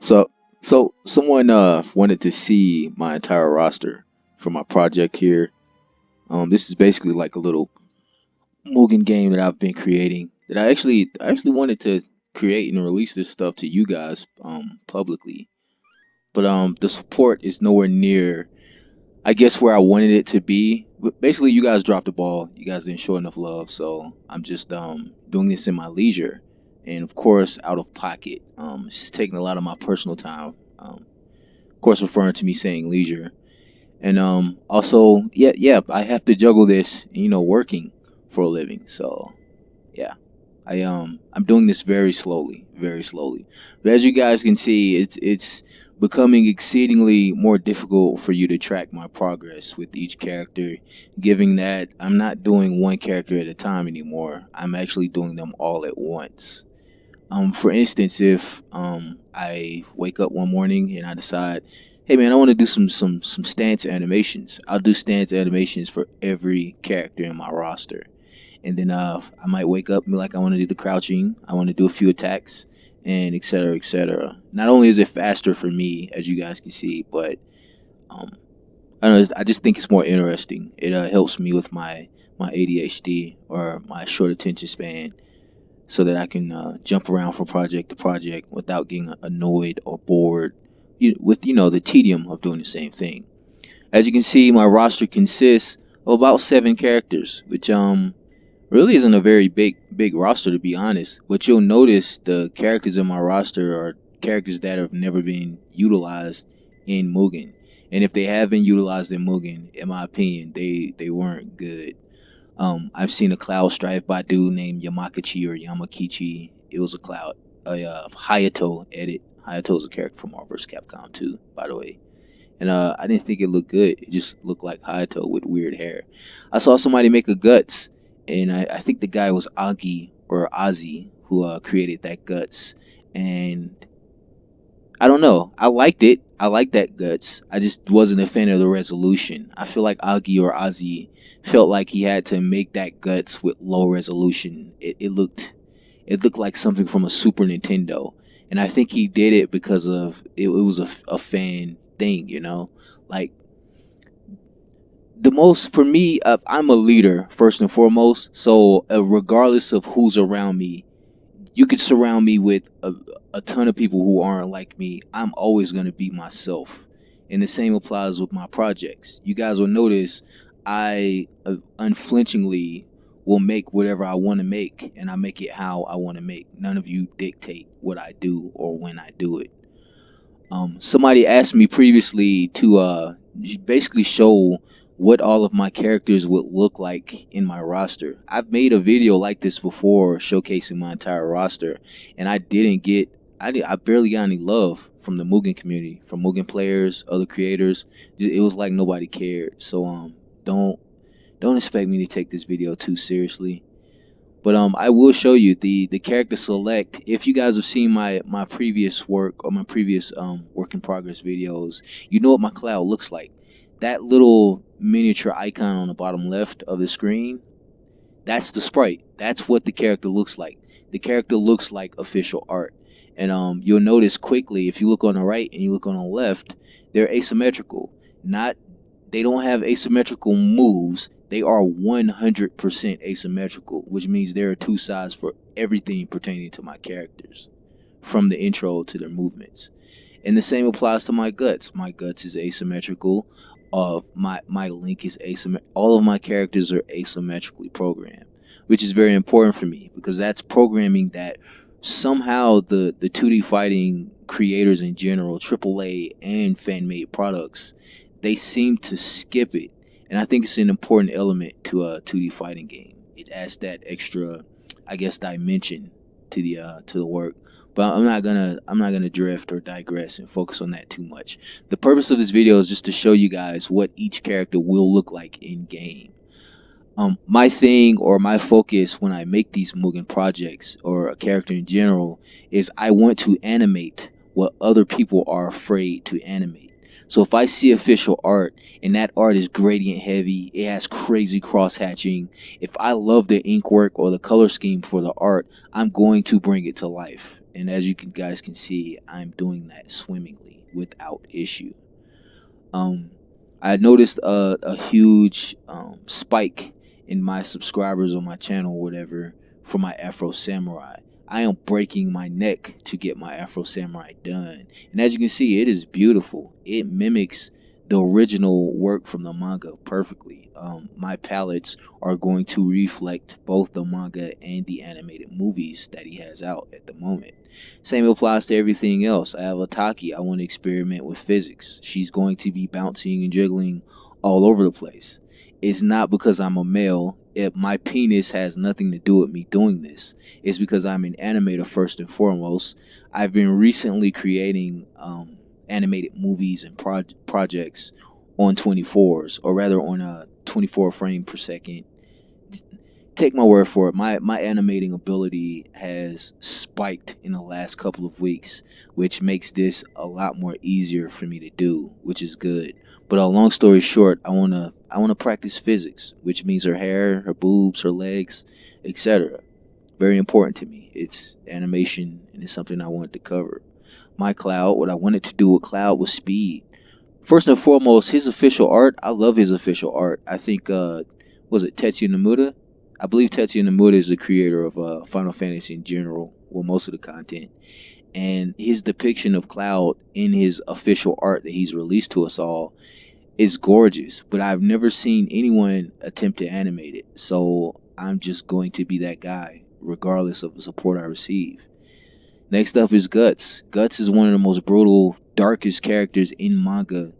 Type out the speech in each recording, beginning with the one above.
So, so someone wanted to see my entire roster for my project here. This is basically like a little Mugen game that I've been creating. That I actually wanted to create and release this stuff to you guys publicly, but the support is nowhere near, I guess, where I wanted it to be. But basically, you guys dropped the ball. You guys didn't show enough love, so I'm just doing this in my leisure, and of course out of pocket. It's taking a lot of my personal time. Of course, referring to me saying leisure, and also, yeah, I have to juggle this, working for a living. So yeah, I'm doing this very slowly, very slowly. But as you guys can see, it's becoming exceedingly more difficult for you to track my progress with each character, given that I'm not doing one character at a time anymore. I'm actually doing them all at once. For instance, if I wake up one morning and I decide, hey man, I want to do some stance animations. I'll do stance animations for every character in my roster, and then I might wake up and be like, I want to do the crouching, I want to do a few attacks, and etc. etc. Not only is it faster for me, as you guys can see, but um, I don't know. I just think it's more interesting. It helps me with my ADHD or my short attention span, so that I can jump around from project to project without getting annoyed or bored with the tedium of doing the same thing. As you can see, my roster consists of about 7 characters, which really isn't a very big roster, to be honest. But you'll notice the characters in my roster are characters that have never been utilized in Mugen. And if they have been utilized in Mugen, in my opinion, they weren't good. I've seen a Cloud Strife by a dude named Yamakachi or Yamakichi. It was a Hayato edit. Hayato's a character from Marvel vs. Capcom 2, by the way. And I didn't think it looked good. It just looked like Hayato with weird hair. I saw somebody make a Guts, and I think the guy was Agi or Ozzy who created that Guts. And I don't know. I liked it. I liked that Guts. I just wasn't a fan of the resolution. I feel like Agi or Ozzy felt like he had to make that Guts with low resolution. It looked like something from a Super Nintendo, and I think he did it because of it was a fan thing. Like, the most for me, I'm a leader first and foremost, so regardless of who's around me, you could surround me with a ton of people who aren't like me. I'm always going to be myself. And the same applies with my projects. You guys will notice I unflinchingly will make whatever I want to make, and I make it how I want to make. None of you dictate what I do or when I do it. Somebody asked me previously to basically show what all of my characters would look like in my roster. I've made a video like this before showcasing my entire roster, and I barely got any love from the Mugen community, from Mugen players, other creators. It was like nobody cared. So don't don't expect me to take this video too seriously. But I will show you the character select. If you guys have seen my previous work or my previous work in progress videos, you know what my cloud looks like. That little miniature icon on the bottom left of the screen, that's the sprite. That's what the character looks like. The character looks like official art. And you'll notice quickly, if you look on the right and you look on the left, they're asymmetrical. Not They don't have asymmetrical moves. They are 100% asymmetrical, which means there are two sides for everything pertaining to my characters, from the intro to their movements. And the same applies to my Guts. My Guts is asymmetrical. My Link is asymmetrical. All of my characters are asymmetrically programmed, which is very important for me because that's programming that somehow the 2D fighting creators in general, AAA and fan made products, they seem to skip it. And I think it's an important element to a 2D fighting game. It adds that extra, I guess, dimension to the work. But I'm not gonna drift or digress and focus on that too much. The purpose of this video is just to show you guys what each character will look like in game. My thing or my focus when I make these Mugen projects or a character in general is I want to animate what other people are afraid to animate. So if I see official art and that art is gradient heavy, it has crazy cross hatching. If I love the ink work or the color scheme for the art, I'm going to bring it to life. And as you guys can see, I'm doing that swimmingly without issue. Um, I noticed a huge spike in my subscribers on my channel, or whatever, for my Afro Samurai. I am breaking my neck to get my Afro Samurai done, and as you can see, it is beautiful. It mimics the original work from the manga perfectly. My palettes are going to reflect both the manga and the animated movies that he has out at the moment. Same applies to everything else. I have a Taki. I want to experiment with physics. She's going to be bouncing and jiggling all over the place. It's not because I'm a male. My penis has nothing to do with me doing this. It's because I'm an animator first and foremost. I've been recently creating animated movies and projects on 24s, or rather on a 24 frame per second. Take my word for it. My animating ability has spiked in the last couple of weeks, which makes this a lot more easier for me to do, which is good. But a long story short, I wanna practice physics, which means her hair, her boobs, her legs, etc. Very important to me. It's animation and it's something I wanted to cover. My Cloud, what I wanted to do with Cloud was speed. First and foremost, his official art. I love his official art. I think was it Tetsuya Nomura? I believe Tetsuya Nomura is the creator of Final Fantasy in general, well, most of the content. And his depiction of Cloud in his official art that he's released to us all is gorgeous. But I've never seen anyone attempt to animate it, so I'm just going to be that guy, regardless of the support I receive. Next up is Guts. Guts is one of the most brutal, darkest characters in manga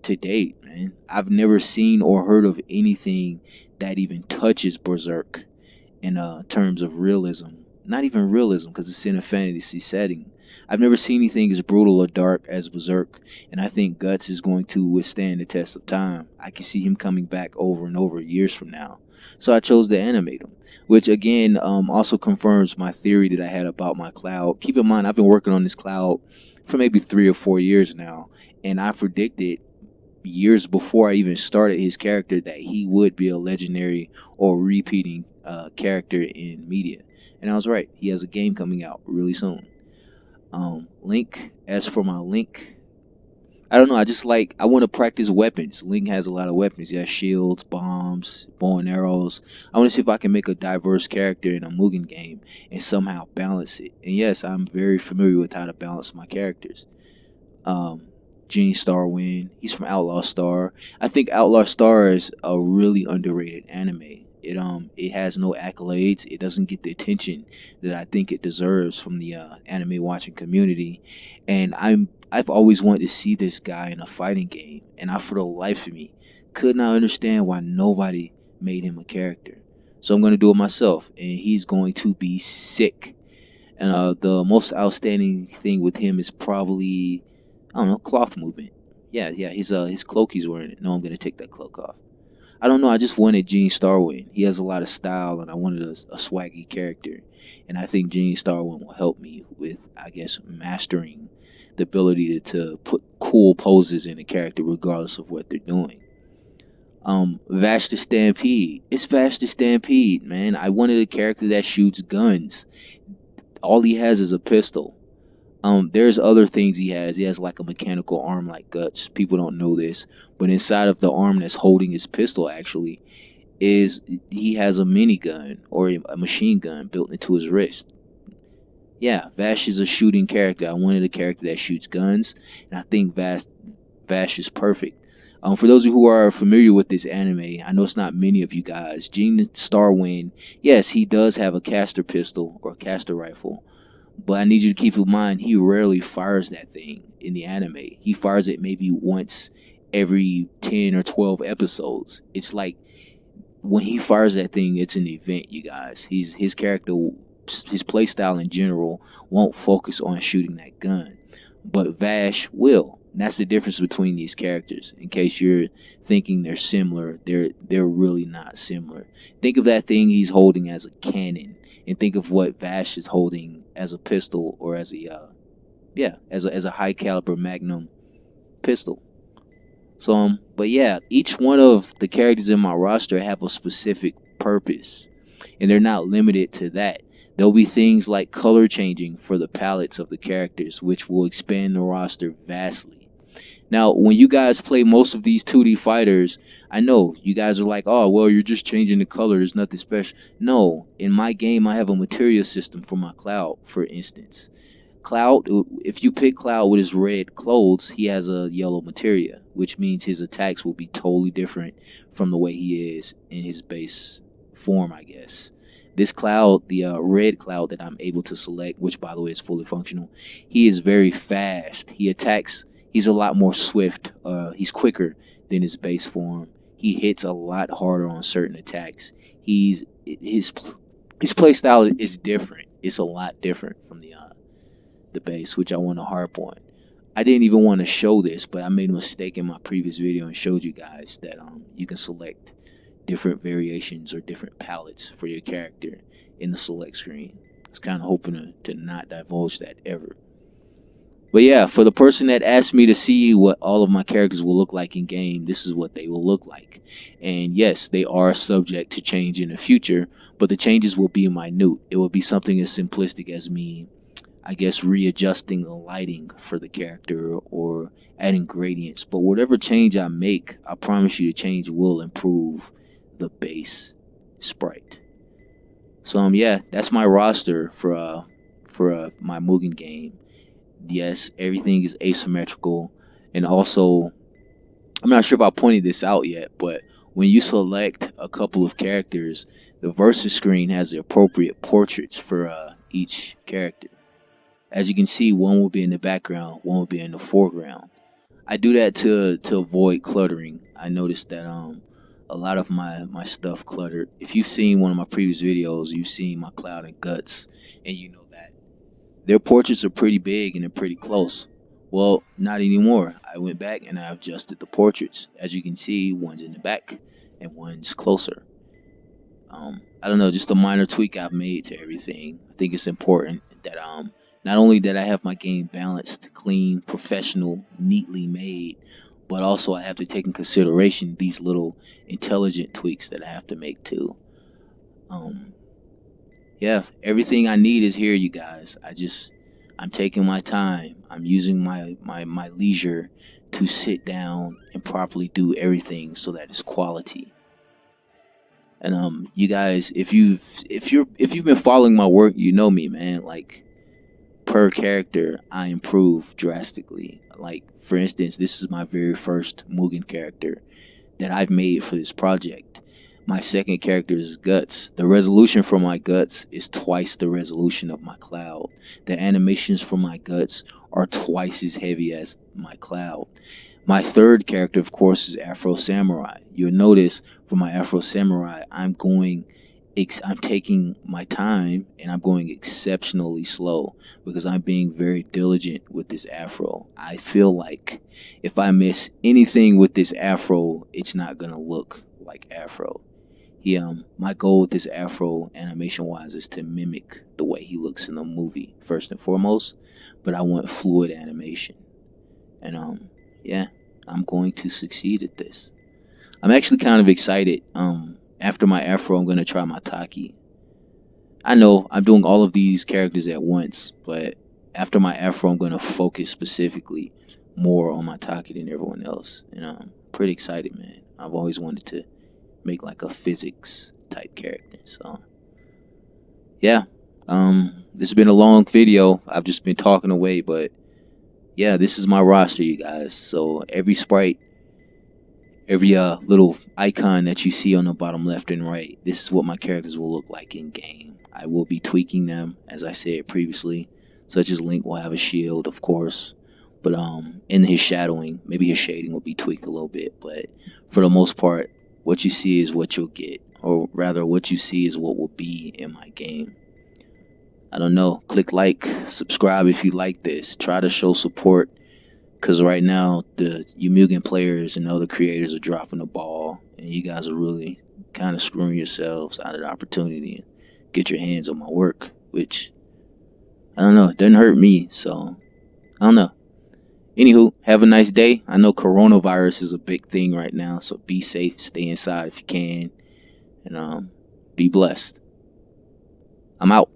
to date, man. I've never seen or heard of anything that even touches Berserk in terms of realism. Not even realism, because it's in a fantasy setting. I've never seen anything as brutal or dark as Berserk, and I think Guts is going to withstand the test of time. I can see him coming back over and over years from now. So I chose to animate him, which again also confirms my theory that I had about my Cloud. Keep in mind, I've been working on this Cloud for maybe 3 or 4 years now, and I predicted years before I even started his character that he would be a legendary or repeating character in media. And I was right. He has a game coming out really soon. Link, as for my Link, I don't know. I want to practice weapons. Link has a lot of weapons. He has shields, bombs, bow and arrows. I want to see if I can make a diverse character in a Mugen game and somehow balance it. And yes, I'm very familiar with how to balance my characters. um, Gene Starwind. He's from Outlaw Star. I think Outlaw Star is a really underrated anime. It has no accolades. It doesn't get the attention that I think it deserves from the anime watching community. And I've always wanted to see this guy in a fighting game, and I for the life of me could not understand why nobody made him a character. So I'm gonna do it myself, and he's going to be sick. And the most outstanding thing with him is probably, I don't know, cloth movement. Yeah, yeah, his cloak he's wearing. No, I'm gonna take that cloak off. I don't know. I just wanted Gene Starwind. He has a lot of style, and I wanted a swaggy character. And I think Gene Starwind will help me with, I guess, mastering the ability to put cool poses in a character, regardless of what they're doing. Vash the Stampede. It's Vash the Stampede, man. I wanted a character that shoots guns. All he has is a pistol. There's other things he has. He has like a mechanical arm like Guts. People don't know this, but inside of the arm that's holding his pistol actually is he has a minigun or a machine gun built into his wrist. Yeah, Vash is a shooting character. I wanted a character that shoots guns, and I think Vash is perfect. For those of you who are familiar with this anime, I know it's not many of you guys. Gene Starwind, yes, he does have a caster pistol or caster rifle, but I need you to keep in mind he rarely fires that thing in the anime. He fires it maybe once every 10 or 12 episodes. It's like when he fires that thing, it's an event, you guys. His character, his playstyle in general, won't focus on shooting that gun, but Vash will. That's the difference between these characters. In case you're thinking they're similar, they're really not similar. Think of that thing he's holding as a cannon, and think of what Vash is holding as a pistol or as a yeah, as a high caliber Magnum pistol. So but yeah, each one of the characters in my roster have a specific purpose, and they're not limited to that. There'll be things like color changing for the palettes of the characters, which will expand the roster vastly. Now, when you guys play most of these 2D fighters, I know you guys are like, oh, well, you're just changing the color. There's nothing special. No, in my game, I have a material system for my Cloud, for instance. Cloud, if you pick Cloud with his red clothes, he has a yellow materia, which means his attacks will be totally different from the way he is in his base form, I guess. This Cloud, the red Cloud that I'm able to select, which by the way is fully functional, he is very fast. He attacks, he's a lot more swift. He's quicker than his base form. He hits a lot harder on certain attacks. His play style is different. It's a lot different from the base, which I want to harp on. I didn't even want to show this, but I made a mistake in my previous video and showed you guys that you can select different variations or different palettes for your character in the select screen. I was kind of hoping to not divulge that ever. But yeah, for the person that asked me to see what all of my characters will look like in game, this is what they will look like. And yes, they are subject to change in the future, but the changes will be minute. It will be something as simplistic as me, I guess, readjusting the lighting for the character or adding gradients. But whatever change I make, I promise you the change will improve the base sprite. So yeah, that's my roster for my Mugen game. Yes, everything is asymmetrical, and also I'm not sure if I pointed this out yet, but when you select a couple of characters, the versus screen has the appropriate portraits for each character. As you can see, one will be in the background, one will be in the foreground. I do that to avoid cluttering. I noticed that a lot of my stuff cluttered. If you've seen one of my previous videos, you've seen my Cloud and Guts, and you know that their portraits are pretty big and they're pretty close. Well, not anymore. I went back and I adjusted the portraits. As you can see, one's in the back and one's closer. I don't know, just a minor tweak I've made to everything. I think it's important that not only that I have my game balanced, clean, professional, neatly made, but also I have to take in consideration these little intelligent tweaks that I have to make too. Um, yeah, everything I need is here, you guys. I'm taking my time. I'm using my leisure to sit down and properly do everything so that it's quality. And you guys, if you've been following my work, you know me, man. Like per character, I improve drastically. Like for instance, this is my very first Mugen character that I've made for this project. My second character is Guts. The resolution for my Guts is twice the resolution of my Cloud. The animations for my Guts are twice as heavy as my Cloud. My third character, of course, is Afro Samurai. You'll notice for my Afro Samurai, I'm taking my time and I'm going exceptionally slow because I'm being very diligent with this Afro. I feel like if I miss anything with this Afro, it's not gonna look like Afro. My goal with this Afro animation wise is to mimic the way he looks in the movie first and foremost, but I want fluid animation. And yeah, I'm going to succeed at this. I'm actually kind of excited. After my Afro, I'm gonna try my Taki. I know I'm doing all of these characters at once, but after my Afro, I'm gonna focus specifically more on my Taki than everyone else. And I'm pretty excited, man. I've always wanted to make like a physics type character. So yeah, this has been a long video. I've just been talking away, but yeah, this is my roster, you guys. So every sprite, every little icon that you see on the bottom left and right, this is what my characters will look like in game. I will be tweaking them, as I said previously, such as Link will have a shield, of course, but in his shadowing, maybe his shading will be tweaked a little bit, but for the most part, what you see is what you'll get, or rather, what you see is what will be in my game. I don't know. Click like, subscribe if you like this. Try to show support, because right now the MUGEN players and other creators are dropping the ball, and you guys are really kind of screwing yourselves out of the opportunity to get your hands on my work, which I don't know, it doesn't hurt me, so I don't know. Anywho, have a nice day. I know coronavirus is a big thing right now, so be safe, stay inside if you can, and be blessed. I'm out.